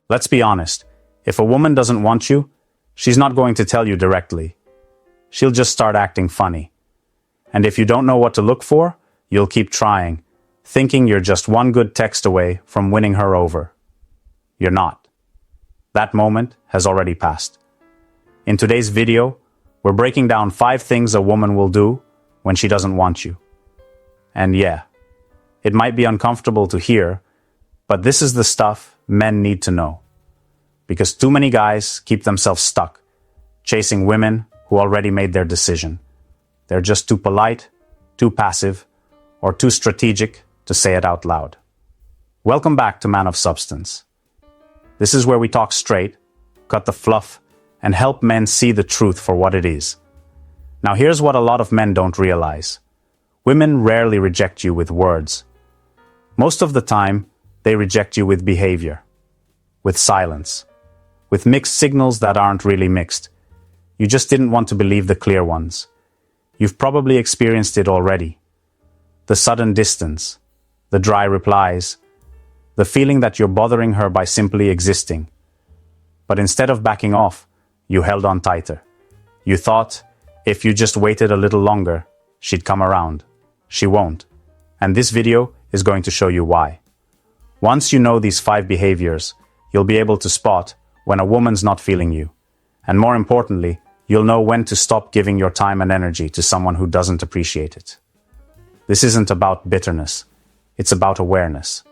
Let's be honest. If a woman doesn't want you, she's not going to tell you directly. She'll just start acting funny. And if you don't know what to look for, you'll keep trying, thinking you're just one good text away from winning her over. You're not. That moment has already passed. In today's video, we're breaking down 5 things a woman will do when she doesn't want you. And yeah, it might be uncomfortable to hear, but this is the stuff men need to know. Because too many guys keep themselves stuck, chasing women who already made their decision. They're just too polite, too passive, or too strategic to say it out loud. Welcome back to Man of Substance. This is where we talk straight, cut the fluff, and help men see the truth for what it is. Now here's what a lot of men don't realize. Women rarely reject you with words. Most of the time, they reject you with behavior, with silence, with mixed signals that aren't really mixed. You just didn't want to believe the clear ones. You've probably experienced it already. The sudden distance, the dry replies, the feeling that you're bothering her by simply existing. But instead of backing off, you held on tighter. You thought, if you just waited a little longer, she'd come around. She won't. And this video is going to show you why. Once you know these 5 behaviors, you'll be able to spot when a woman's not feeling you. And more importantly, you'll know when to stop giving your time and energy to someone who doesn't appreciate it. This isn't about bitterness. It's about awareness.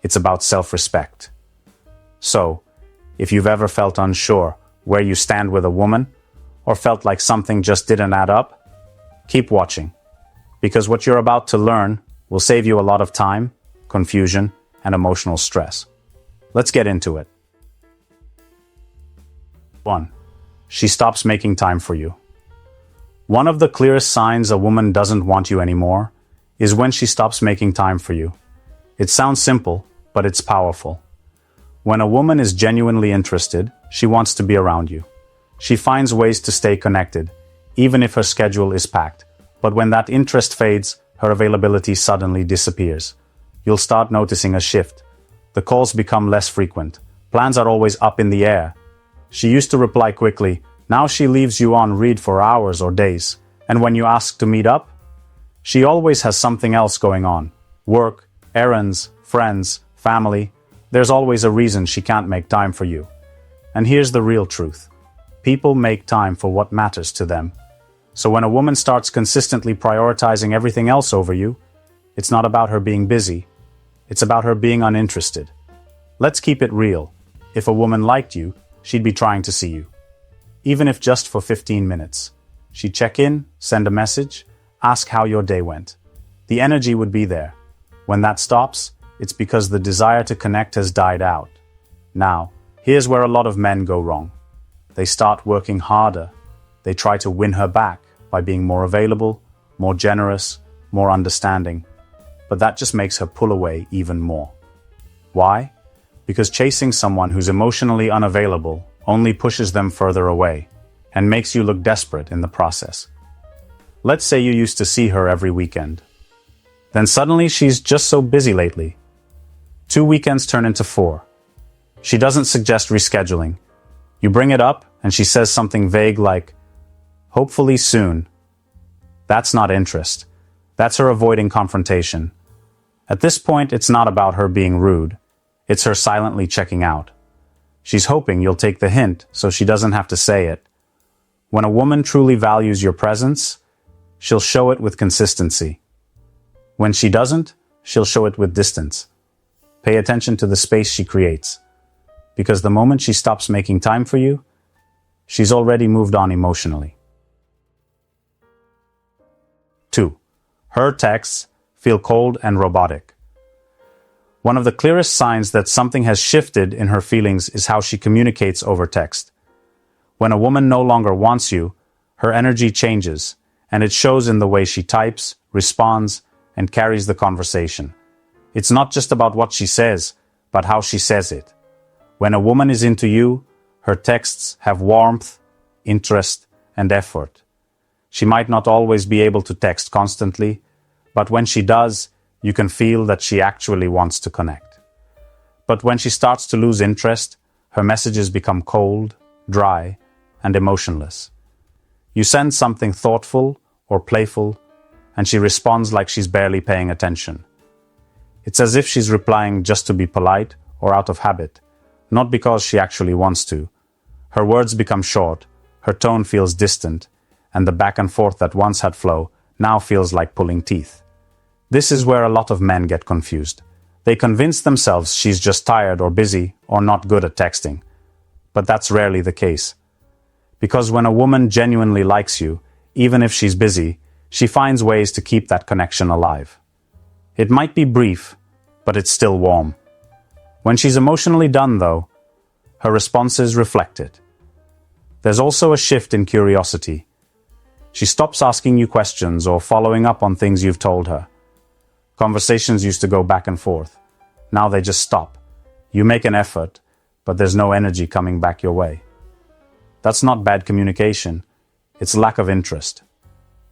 It's about self-respect. So, if you've ever felt unsure where you stand with a woman, or felt like something just didn't add up, keep watching. Because what you're about to learn will save you a lot of time, confusion, and emotional stress. Let's get into it. 1. She stops making time for you. One of the clearest signs a woman doesn't want you anymore is when she stops making time for you. It sounds simple, but it's powerful. When a woman is genuinely interested, she wants to be around you. She finds ways to stay connected, even if her schedule is packed. But when that interest fades, her availability suddenly disappears. You'll start noticing a shift. The calls become less frequent. Plans are always up in the air. She used to reply quickly. Now she leaves you on read for hours or days. And when you ask to meet up, she always has something else going on. Work, errands, friends, family. There's always a reason she can't make time for you. And here's the real truth. People make time for what matters to them. So when a woman starts consistently prioritizing everything else over you, it's not about her being busy. It's about her being uninterested. Let's keep it real. If a woman liked you, she'd be trying to see you. Even if just for 15 minutes. She'd check in, send a message, ask how your day went. The energy would be there. When that stops, it's because the desire to connect has died out. Now, here's where a lot of men go wrong. They start working harder. They try to win her back by being more available, more generous, more understanding. But that just makes her pull away even more. Why? Because chasing someone who's emotionally unavailable only pushes them further away and makes you look desperate in the process. Let's say you used to see her every weekend. Then suddenly she's just so busy lately. 2 weekends turn into 4. She doesn't suggest rescheduling. You bring it up and she says something vague like, hopefully soon. That's not interest. That's her avoiding confrontation. At this point, it's not about her being rude. It's her silently checking out. She's hoping you'll take the hint so she doesn't have to say it. When a woman truly values your presence, she'll show it with consistency. When she doesn't, she'll show it with distance. Pay attention to the space she creates. Because the moment she stops making time for you, she's already moved on emotionally. 2. Her texts feel cold and robotic. One of the clearest signs that something has shifted in her feelings is how she communicates over text. When a woman no longer wants you, her energy changes, and it shows in the way she types, responds, and carries the conversation. It's not just about what she says, but how she says it. When a woman is into you, her texts have warmth, interest, and effort. She might not always be able to text constantly, but when she does, you can feel that she actually wants to connect. But when she starts to lose interest, her messages become cold, dry, and emotionless. You send something thoughtful or playful, and she responds like she's barely paying attention. It's as if she's replying just to be polite or out of habit, not because she actually wants to. Her words become short, her tone feels distant, and the back and forth that once had flow now feels like pulling teeth. This is where a lot of men get confused. They convince themselves she's just tired or busy or not good at texting. But that's rarely the case. Because when a woman genuinely likes you, even if she's busy, she finds ways to keep that connection alive. It might be brief, but it's still warm. When she's emotionally done, though, her responses reflect it. There's also a shift in curiosity. She stops asking you questions or following up on things you've told her. Conversations used to go back and forth. Now they just stop. You make an effort, but there's no energy coming back your way. That's not bad communication. It's lack of interest.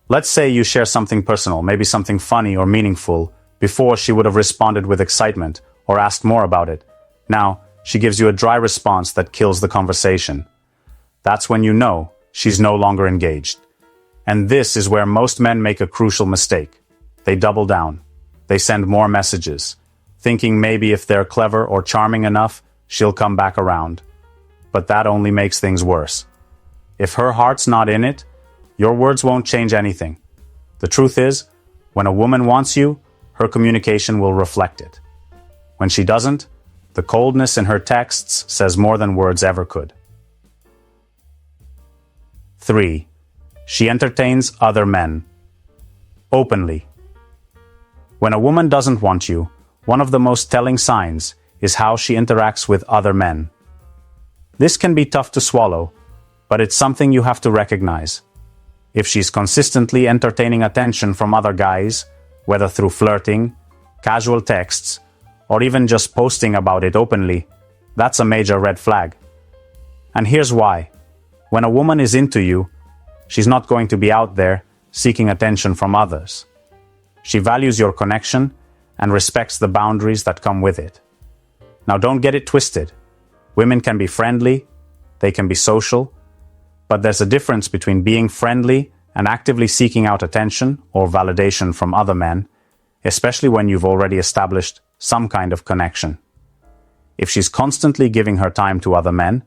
Let's say you share something personal, maybe something funny or meaningful. Before, she would have responded with excitement or asked more about it. Now, she gives you a dry response that kills the conversation. That's when you know she's no longer engaged. And this is where most men make a crucial mistake. They double down. They send more messages, thinking maybe if they're clever or charming enough, she'll come back around. But that only makes things worse. If her heart's not in it, your words won't change anything. The truth is, when a woman wants you, her communication will reflect it. When she doesn't, the coldness in her texts says more than words ever could. 3. She entertains other men. Openly. When a woman doesn't want you, one of the most telling signs is how she interacts with other men. This can be tough to swallow, but it's something you have to recognize. If she's consistently entertaining attention from other guys, whether through flirting, casual texts, or even just posting about it openly, that's a major red flag. And here's why. When a woman is into you, she's not going to be out there seeking attention from others. She values your connection and respects the boundaries that come with it. Now, don't get it twisted. Women can be friendly, they can be social, but there's a difference between being friendly and actively seeking out attention or validation from other men, especially when you've already established some kind of connection. If she's constantly giving her time to other men,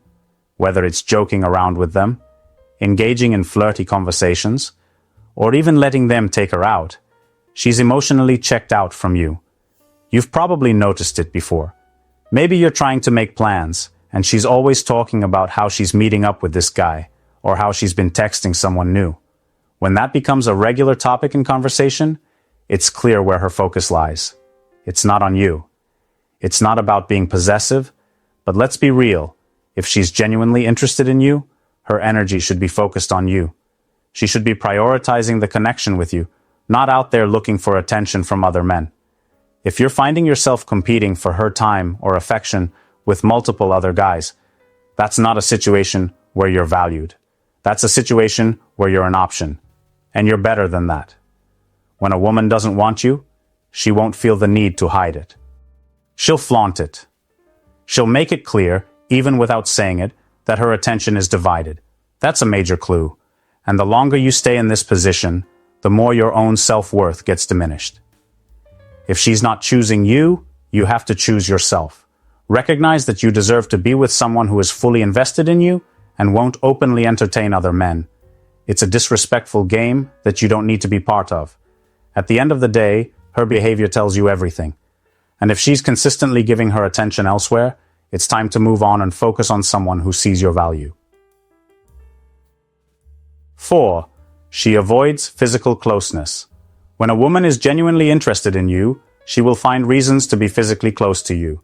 whether it's joking around with them, engaging in flirty conversations, or even letting them take her out, she's emotionally checked out from you. You've probably noticed it before. Maybe you're trying to make plans, and she's always talking about how she's meeting up with this guy, or how she's been texting someone new. When that becomes a regular topic in conversation, it's clear where her focus lies. It's not on you. It's not about being possessive, but let's be real. If she's genuinely interested in you, her energy should be focused on you. She should be prioritizing the connection with you, not out there looking for attention from other men. If you're finding yourself competing for her time or affection with multiple other guys, that's not a situation where you're valued. That's a situation where you're an option. And you're better than that. When a woman doesn't want you, she won't feel the need to hide it. She'll flaunt it. She'll make it clear, even without saying it, that her attention is divided. That's a major clue. And the longer you stay in this position, the more your own self-worth gets diminished. If she's not choosing you, you have to choose yourself. Recognize that you deserve to be with someone who is fully invested in you and won't openly entertain other men. It's a disrespectful game that you don't need to be part of. At the end of the day, her behavior tells you everything. And if she's consistently giving her attention elsewhere, it's time to move on and focus on someone who sees your value. 4. She avoids physical closeness. When a woman is genuinely interested in you, she will find reasons to be physically close to you.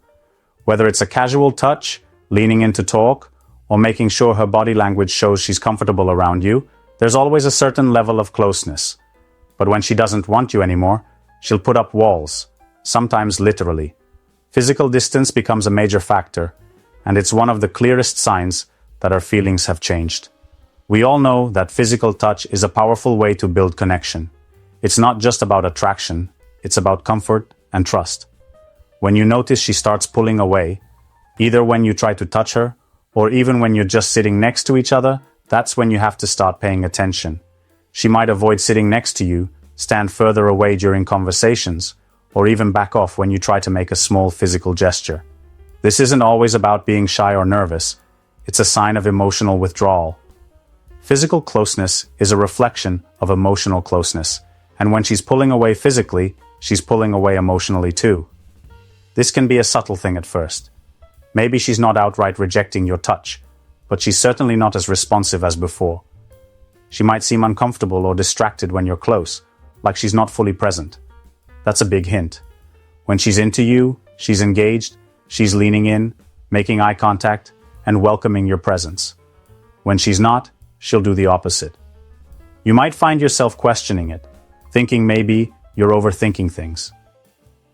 Whether it's a casual touch, leaning in to talk, or making sure her body language shows she's comfortable around you, there's always a certain level of closeness. But when she doesn't want you anymore, she'll put up walls, sometimes literally. Physical distance becomes a major factor, and it's one of the clearest signs that our feelings have changed. We all know that physical touch is a powerful way to build connection. It's not just about attraction, it's about comfort and trust. When you notice she starts pulling away, either when you try to touch her or even when you're just sitting next to each other, that's when you have to start paying attention. She might avoid sitting next to you, stand further away during conversations, or even back off when you try to make a small physical gesture. This isn't always about being shy or nervous. It's a sign of emotional withdrawal. Physical closeness is a reflection of emotional closeness, and when she's pulling away physically, she's pulling away emotionally too. This can be a subtle thing at first. Maybe she's not outright rejecting your touch, but she's certainly not as responsive as before. She might seem uncomfortable or distracted when you're close, like she's not fully present. That's a big hint. When she's into you, she's engaged, she's leaning in, making eye contact, and welcoming your presence. When she's not, she'll do the opposite. You might find yourself questioning it, thinking maybe you're overthinking things.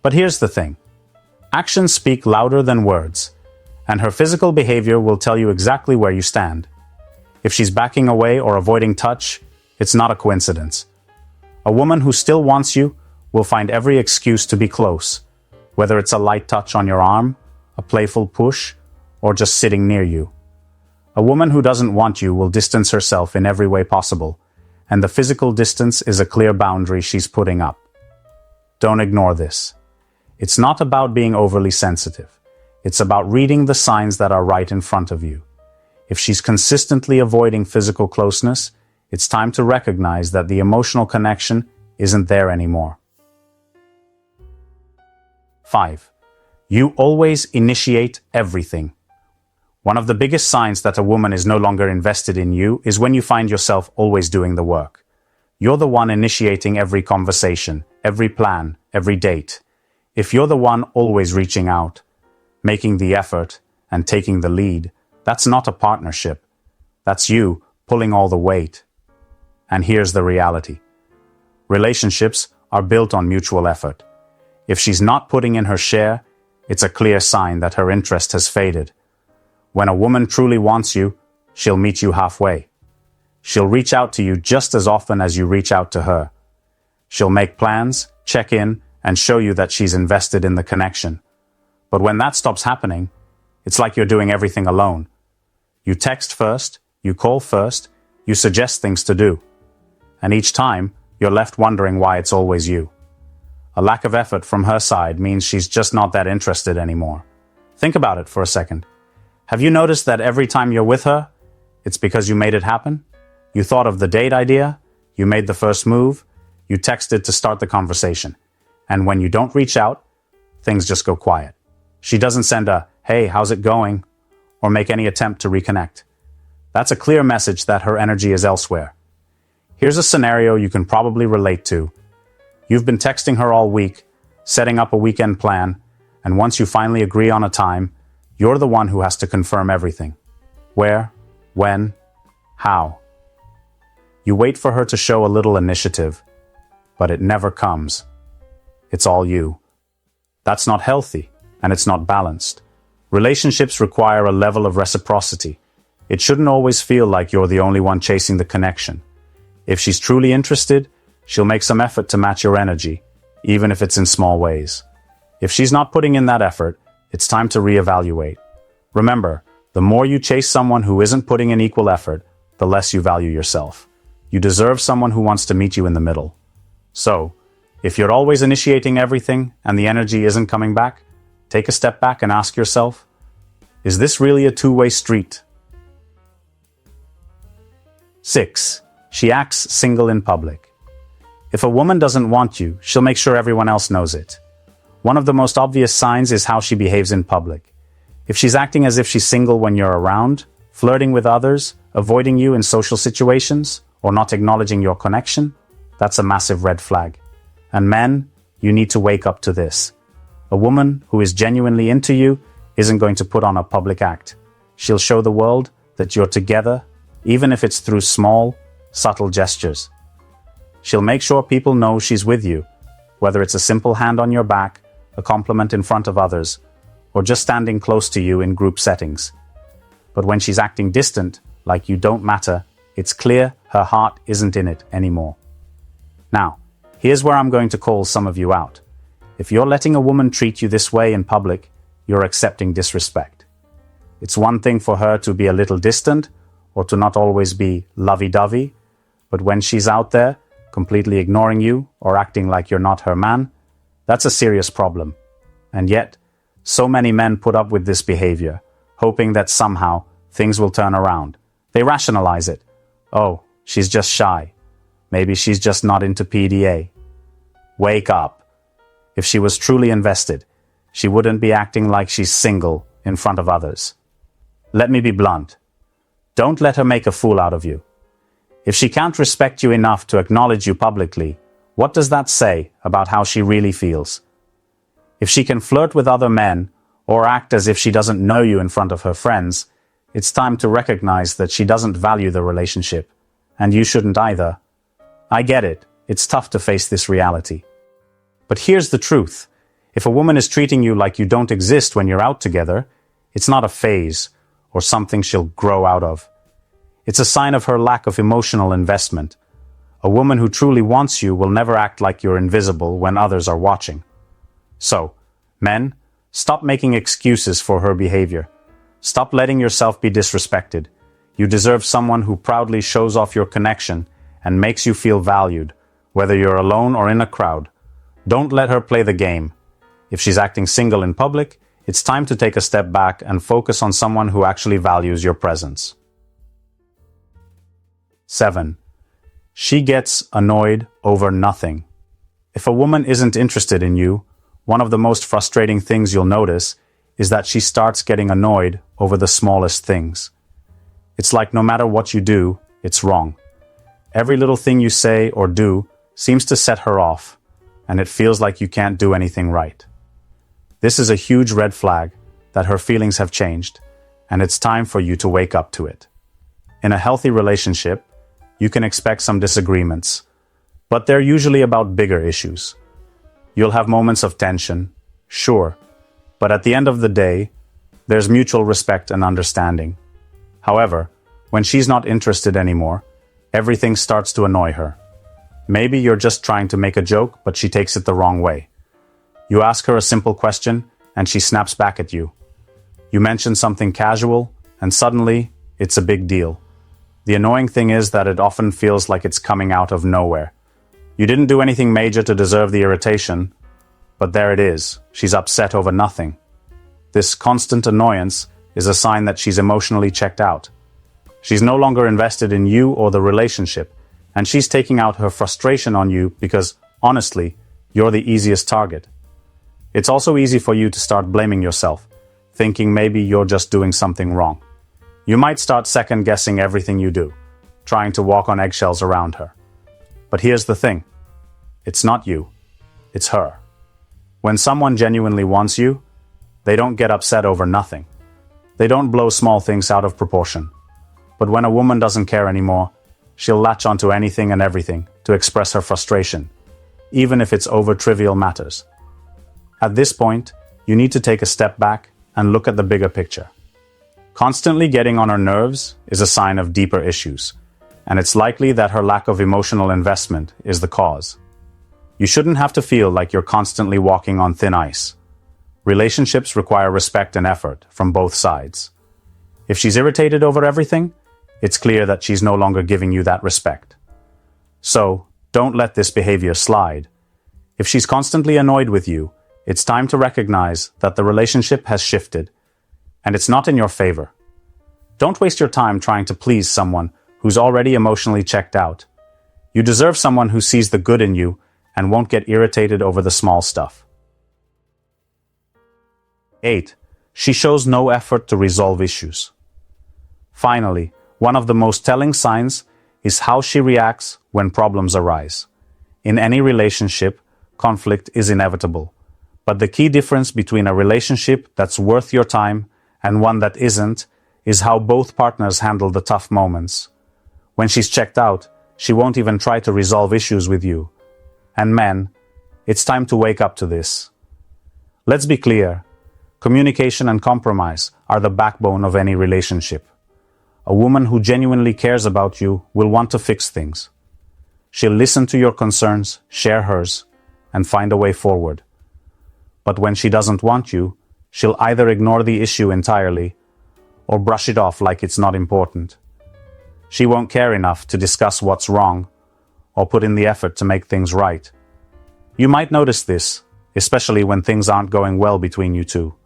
But here's the thing. Actions speak louder than words, and her physical behavior will tell you exactly where you stand. If she's backing away or avoiding touch, it's not a coincidence. A woman who still wants you will find every excuse to be close, whether it's a light touch on your arm, a playful push, or just sitting near you. A woman who doesn't want you will distance herself in every way possible, and the physical distance is a clear boundary she's putting up. Don't ignore this. It's not about being overly sensitive. It's about reading the signs that are right in front of you. If she's consistently avoiding physical closeness, it's time to recognize that the emotional connection isn't there anymore. 5. You always initiate everything. One of the biggest signs that a woman is no longer invested in you is when you find yourself always doing the work. You're the one initiating every conversation, every plan, every date. If you're the one always reaching out, making the effort, and taking the lead, that's not a partnership. That's you pulling all the weight. And here's the reality. Relationships are built on mutual effort. If she's not putting in her share, it's a clear sign that her interest has faded. When a woman truly wants you, she'll meet you halfway. She'll reach out to you just as often as you reach out to her. She'll make plans, check in, and show you that she's invested in the connection. But when that stops happening, it's like you're doing everything alone. You text first, you call first, you suggest things to do. And each time, you're left wondering why it's always you. A lack of effort from her side means she's just not that interested anymore. Think about it for a second. Have you noticed that every time you're with her, it's because you made it happen? You thought of the date idea, you made the first move, you texted to start the conversation. And when you don't reach out, things just go quiet. She doesn't send a, "Hey, how's it going?" or make any attempt to reconnect. That's a clear message that her energy is elsewhere. Here's a scenario you can probably relate to. You've been texting her all week, setting up a weekend plan, and once you finally agree on a time, you're the one who has to confirm everything. Where, when, how. You wait for her to show a little initiative, but it never comes. It's all you. That's not healthy, and it's not balanced. Relationships require a level of reciprocity. It shouldn't always feel like you're the only one chasing the connection. If she's truly interested, she'll make some effort to match your energy, even if it's in small ways. If she's not putting in that effort, it's time to reevaluate. Remember, the more you chase someone who isn't putting in equal effort, the less you value yourself. You deserve someone who wants to meet you in the middle. So, if you're always initiating everything and the energy isn't coming back, take a step back and ask yourself, is this really a two-way street? 6. She acts single in public. If a woman doesn't want you, she'll make sure everyone else knows it. One of the most obvious signs is how she behaves in public. If she's acting as if she's single when you're around, flirting with others, avoiding you in social situations, or not acknowledging your connection, that's a massive red flag. And men, you need to wake up to this. A woman who is genuinely into you isn't going to put on a public act. She'll show the world that you're together, even if it's through small, subtle gestures. She'll make sure people know she's with you, whether it's a simple hand on your back, a compliment in front of others, or just standing close to you in group settings. But when she's acting distant, like you don't matter, it's clear her heart isn't in it anymore. Now, here's where I'm going to call some of you out. If you're letting a woman treat you this way in public, you're accepting disrespect. It's one thing for her to be a little distant or to not always be lovey-dovey, but when she's out there, completely ignoring you or acting like you're not her man, that's a serious problem. And yet, so many men put up with this behavior, hoping that somehow things will turn around. They rationalize it. Oh, she's just shy. Maybe she's just not into PDA. Wake up. If she was truly invested, she wouldn't be acting like she's single in front of others. Let me be blunt. Don't let her make a fool out of you. If she can't respect you enough to acknowledge you publicly, what does that say about how she really feels? If she can flirt with other men or act as if she doesn't know you in front of her friends, it's time to recognize that she doesn't value the relationship, and you shouldn't either. I get it. It's tough to face this reality. But here's the truth. If a woman is treating you like you don't exist when you're out together, it's not a phase or something she'll grow out of. It's a sign of her lack of emotional investment. A woman who truly wants you will never act like you're invisible when others are watching. So, men, stop making excuses for her behavior. Stop letting yourself be disrespected. You deserve someone who proudly shows off your connection and makes you feel valued, whether you're alone or in a crowd. Don't let her play the game. If she's acting single in public, it's time to take a step back and focus on someone who actually values your presence. 7. She gets annoyed over nothing. If a woman isn't interested in you, one of the most frustrating things you'll notice is that she starts getting annoyed over the smallest things. It's like no matter what you do, it's wrong. Every little thing you say or do seems to set her off, and it feels like you can't do anything right. This is a huge red flag that her feelings have changed, and it's time for you to wake up to it. In a healthy relationship, you can expect some disagreements, but they're usually about bigger issues. You'll have moments of tension, sure, but at the end of the day, there's mutual respect and understanding. However, when she's not interested anymore, everything starts to annoy her. Maybe you're just trying to make a joke, but she takes it the wrong way. You ask her a simple question, and she snaps back at you. You mention something casual, and suddenly, it's a big deal. The annoying thing is that it often feels like it's coming out of nowhere. You didn't do anything major to deserve the irritation, but there it is. She's upset over nothing. This constant annoyance is a sign that she's emotionally checked out. She's no longer invested in you or the relationship, and she's taking out her frustration on you because, honestly, you're the easiest target. It's also easy for you to start blaming yourself, thinking maybe you're just doing something wrong. You might start second-guessing everything you do, trying to walk on eggshells around her. But here's the thing. It's not you. It's her. When someone genuinely wants you, they don't get upset over nothing. They don't blow small things out of proportion. But when a woman doesn't care anymore, she'll latch onto anything and everything to express her frustration, even if it's over trivial matters. At this point, you need to take a step back and look at the bigger picture. Constantly getting on her nerves is a sign of deeper issues, and it's likely that her lack of emotional investment is the cause. You shouldn't have to feel like you're constantly walking on thin ice. Relationships require respect and effort from both sides. If she's irritated over everything, it's clear that she's no longer giving you that respect. So, don't let this behavior slide. If she's constantly annoyed with you, it's time to recognize that the relationship has shifted, and it's not in your favor. Don't waste your time trying to please someone who's already emotionally checked out. You deserve someone who sees the good in you and won't get irritated over the small stuff. 8. She shows no effort to resolve issues. Finally, one of the most telling signs is how she reacts when problems arise. In any relationship, conflict is inevitable. But the key difference between a relationship that's worth your time and one that isn't is how both partners handle the tough moments. When she's checked out, she won't even try to resolve issues with you. And men, it's time to wake up to this. Let's be clear. Communication and compromise are the backbone of any relationship. A woman who genuinely cares about you will want to fix things. She'll listen to your concerns, share hers, and find a way forward. But when she doesn't want you, she'll either ignore the issue entirely or brush it off like it's not important. She won't care enough to discuss what's wrong or put in the effort to make things right. You might notice this, especially when things aren't going well between you two.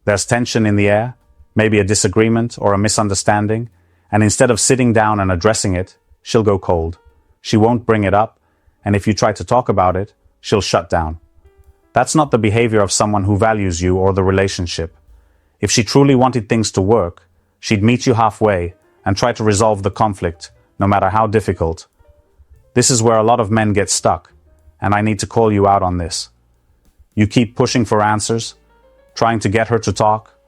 There's tension in the air, maybe a disagreement or a misunderstanding, and instead of sitting down and addressing it, she'll go cold. She won't bring it up, and if you try to talk about it, she'll shut down. That's not the behavior of someone who values you or the relationship. If she truly wanted things to work, she'd meet you halfway and try to resolve the conflict, no matter how difficult. This is where a lot of men get stuck, and I need to call you out on this. You keep pushing for answers, trying to get her to talk,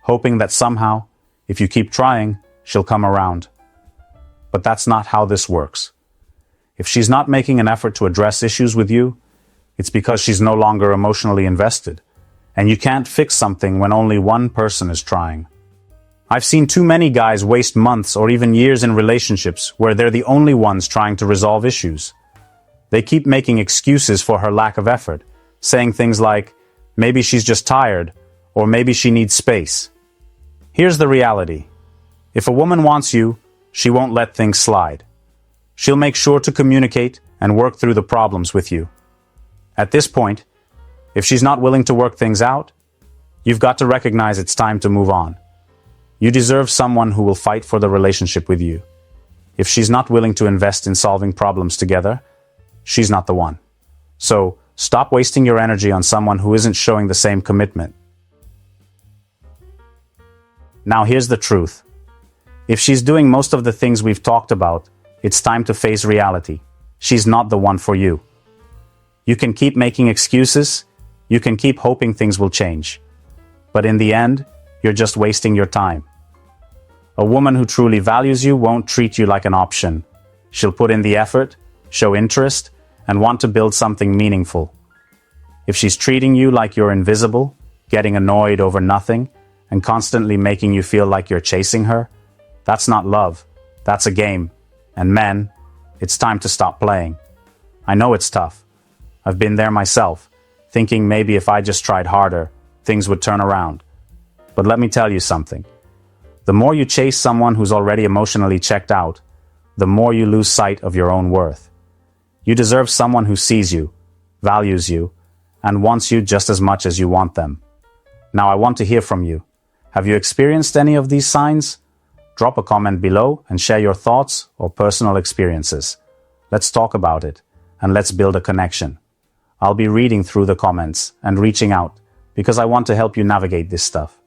hoping that somehow, if you keep trying, she'll come around. But that's not how this works. If she's not making an effort to address issues with you, it's because she's no longer emotionally invested, and you can't fix something when only one person is trying. I've seen too many guys waste months or even years in relationships where they're the only ones trying to resolve issues. They keep making excuses for her lack of effort, saying things like, maybe she's just tired, or maybe she needs space. Here's the reality. If a woman wants you, she won't let things slide. She'll make sure to communicate and work through the problems with you. At this point, if she's not willing to work things out, you've got to recognize it's time to move on. You deserve someone who will fight for the relationship with you. If she's not willing to invest in solving problems together, she's not the one. So, stop wasting your energy on someone who isn't showing the same commitment. Now here's the truth. If she's doing most of the things we've talked about, it's time to face reality. She's not the one for you. You can keep making excuses, you can keep hoping things will change. But in the end, you're just wasting your time. A woman who truly values you won't treat you like an option. She'll put in the effort, show interest, and want to build something meaningful. If she's treating you like you're invisible, getting annoyed over nothing, and constantly making you feel like you're chasing her, that's not love. That's a game. And men, it's time to stop playing. I know it's tough. I've been there myself, thinking maybe if I just tried harder, things would turn around. But let me tell you something. The more you chase someone who's already emotionally checked out, the more you lose sight of your own worth. You deserve someone who sees you, values you, and wants you just as much as you want them. Now I want to hear from you. Have you experienced any of these signs? Drop a comment below and share your thoughts or personal experiences. Let's talk about it, and let's build a connection. I'll be reading through the comments and reaching out because I want to help you navigate this stuff.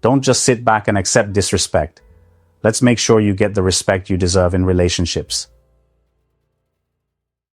Don't just sit back and accept disrespect. Let's make sure you get the respect you deserve in relationships.